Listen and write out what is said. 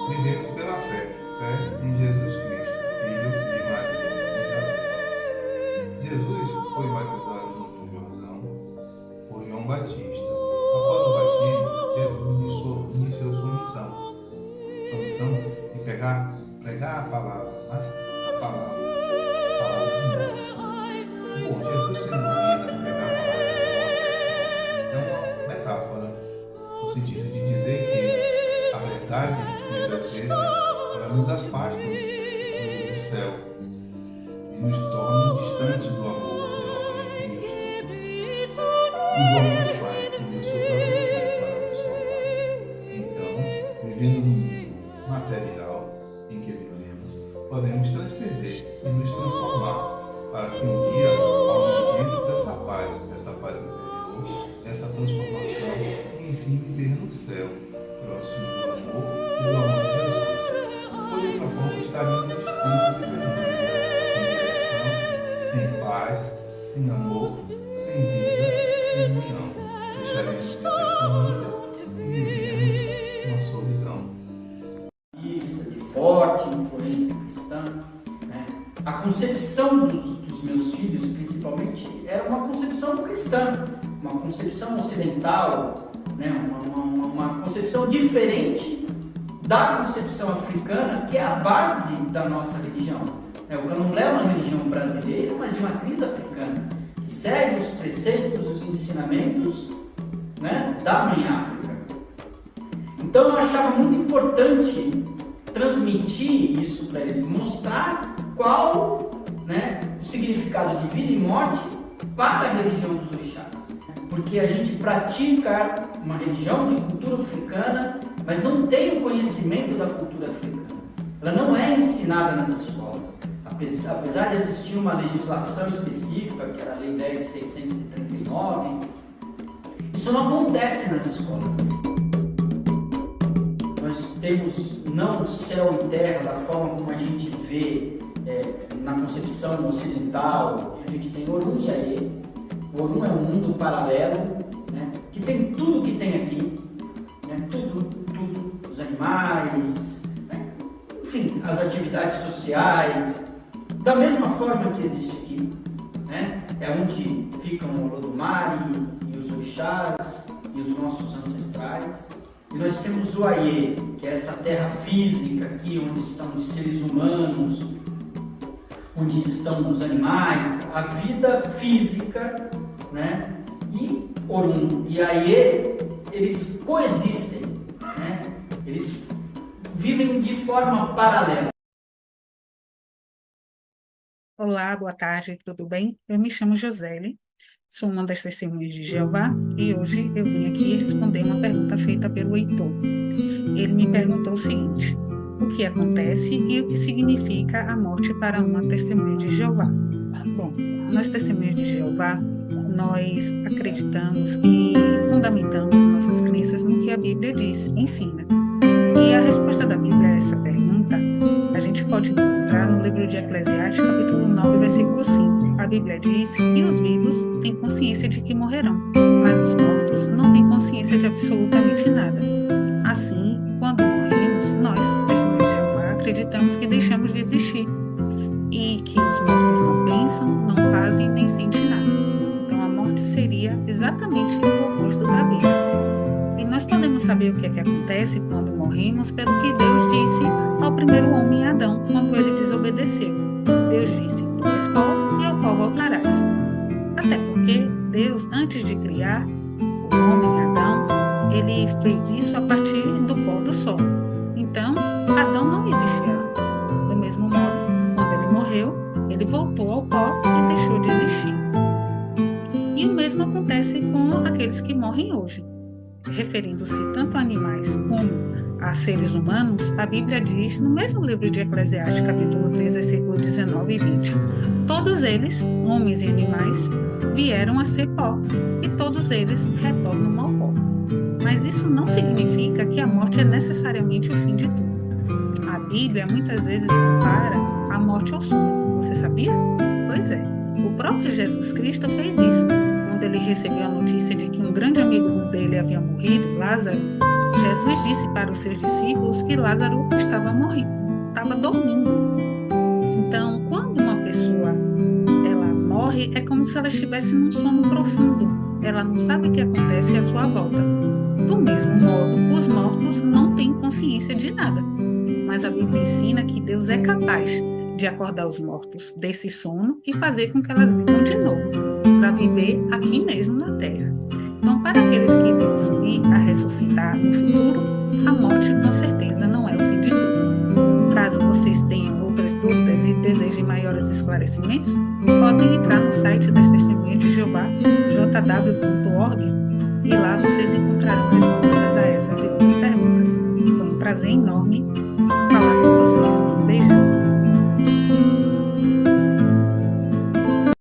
Vivemos pela fé, fé em Jesus Cristo, Filho de Maria e José. Jesus foi batizado no Rio Jordão por João Batista. Após o batismo, Jesus iniciou sua missão. Sua missão de pregar a palavra, mas a palavra de morte. Bom, Jesus sendo guia a pregar a palavra de morte é uma metáfora, no sentido de dizer que a verdade, muitas vezes, ela nos afasta do céu e nos torna distantes do amor de Cristo e do amor do Pai, que deu seu próprio Filho para nos salvar. Então, vivendo no mundo material em que vivemos, podemos transcender e nos transformar para que um dia almejemos essa paz interior, essa transformação e enfim viver no céu, próximo do amor e do amor de Jesus. De outra forma, estaremos distantes e perdidos, sem direção, sem paz, sem amor, sem vida, sem união. Deixaremos de ser família e viveremos uma solidão. De forte influência cristã, né? A concepção dos meus filhos, principalmente, era uma concepção cristã, uma concepção ocidental, né? Uma concepção diferente da concepção africana, que é a base da nossa religião. O candomblé é uma religião brasileira, mas de matriz africana, que segue os preceitos, os ensinamentos, né, da Mãe África. Então eu achava muito importante transmitir isso para eles, mostrar qual, né, o significado de vida e morte para a religião dos orixás. Porque a gente pratica uma religião de cultura africana, mas não tem o conhecimento da cultura africana. Ela não é ensinada nas escolas. Apesar de existir uma legislação específica, que era a Lei 10.639, isso não acontece nas escolas. Nós temos não céu e terra da forma como a gente vê na concepção ocidental. A gente tem Orun e Aê. O Orun é um mundo paralelo, né, que tem tudo que tem aqui, né, tudo, os animais, né, enfim, as atividades sociais, da mesma forma que existe aqui, né, é onde ficam o Olodumare e os orixás e os nossos ancestrais. E nós temos o Aie, que é essa terra física aqui, onde estão os seres humanos, onde estão os animais, a vida física, né? E Orun e Aie, eles coexistem, né? Eles vivem de forma paralela. Olá, boa tarde, tudo bem? Eu me chamo Josele, sou uma das testemunhas de Jeová e hoje eu vim aqui responder uma pergunta feita pelo Heitor. Ele me perguntou o seguinte: o que acontece e o que significa a morte para uma testemunha de Jeová? Bom, nós testemunhas de Jeová, nós acreditamos e fundamentamos nossas crenças no que a Bíblia diz, ensina. E a resposta da Bíblia a essa pergunta, a gente pode encontrar no livro de Eclesiastes, capítulo 9, versículo 5. A Bíblia diz que os vivos têm consciência de que morrerão, mas os mortos não têm consciência de absolutamente nada. Assim, quando morremos, nós, testemunhas de Jeová, acreditamos que deixamos de existir e que os mortos não pensam, não fazem nem sentem nada. Então, a morte seria exatamente o oposto da vida. E nós podemos saber o que é que acontece quando morremos pelo que Deus disse ao primeiro homem Adão, quando ele desobedeceu. Deus disse: tu és pó e ao pó voltarás. Até porque Deus, antes de criar o homem Adão, ele fez isso a partir do pó do sol. Então, Adão não existia antes. Do mesmo modo, quando ele morreu, ele voltou ao pó e deixou de existir. E o mesmo acontece com aqueles que morrem hoje. Referindo-se tanto a animais como a seres humanos, a Bíblia diz, no mesmo livro de Eclesiastes, capítulo 3, versículo 19 e 20, todos eles, homens e animais, vieram a ser pó, e todos eles retornam ao pó. Mas isso não significa que a morte é necessariamente o fim de tudo. A Bíblia muitas vezes compara a morte ao sono. Você sabia? Pois é, o próprio Jesus Cristo fez isso. Quando ele recebeu a notícia de que um grande amigo dele havia morrido, Lázaro, Jesus disse para os seus discípulos que Lázaro estava morrendo, estava dormindo. Então, quando uma pessoa ela morre, é como se ela estivesse num sono profundo. Ela não sabe o que acontece à sua volta. Do mesmo modo, os mortos não têm consciência de nada. Mas a Bíblia ensina que Deus é capaz de acordar os mortos desse sono e fazer com que elas vivam de novo, para viver aqui mesmo na terra. Então, para aqueles que Deus vir a ressuscitar no futuro, a morte com certeza não é o fim de tudo. Caso vocês tenham outras dúvidas e desejem maiores esclarecimentos, podem entrar no site das Testemunhas de Jeová, jw.org, e lá vocês encontrarão respostas a essas e outras perguntas. Foi um prazer enorme